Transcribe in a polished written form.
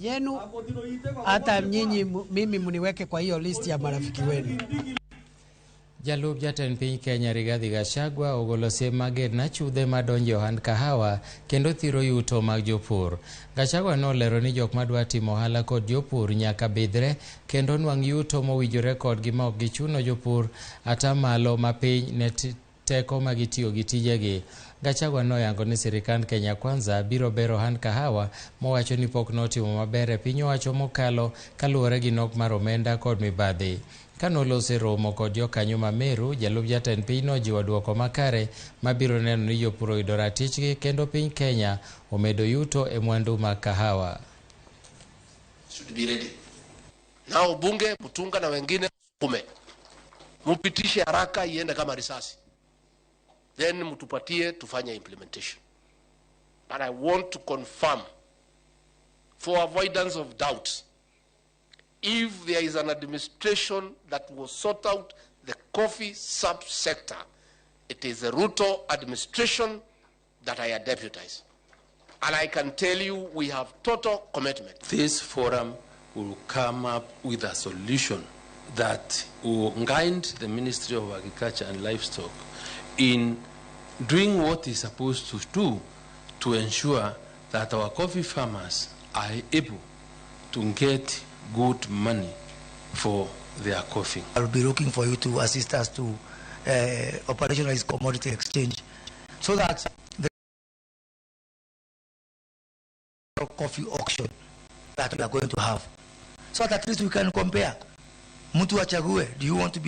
yenu, hata nyinyi mimi mniweke kwa hiyo list ya marafiki wenu. Jalup jatend piny Kenya Rigathi Gachagua ogolo siem mager na achudhe madonjo ohand kahawa kendo thiro yuto mag jopur. Gachagua nolero ni jok madwa timo ohala kod jopur nyaka bidhre kendo nwang' yuto mowinjore kodgi ma ok gichuno jopur atamalo mapiny ne teko magitiyo gi tijegi. Gachagua noyango ni sirikand Kenya Kwanza biro bero ohand kahawa mowacho ni pok notimo maber e piny owacho mokalo kaluwore gi nok mar omenda kod mibadhi. Kanolose romo kod jokanyo ma Meru, jalup jatend pinyno jiwo duoko makare mabiro neno ni jopur oyudo ratichgi kendo piny Kenya omedo yuto e mwandu mag kahawa. Should be ready. Nao bunge, Mutunga na wengine mupitishe haraka iende kama risasi. Then mutupatie tufanye implementation. But I want to confirm, for avoidance of doubt, if there is an administration that will sort out the coffee sub-sector, it is the Ruto administration that I deputize. And I can tell you we have total commitment. This forum will come up with a solution that will guide the Ministry of Agriculture and Livestock in doing what it's supposed to do to ensure that our coffee farmers are able to get good money for their coffee. I'll be looking for you to assist us to operationalize commodity exchange so that the coffee auction that we are going to have, so that at least we can compare. Mtu achague, do you want to be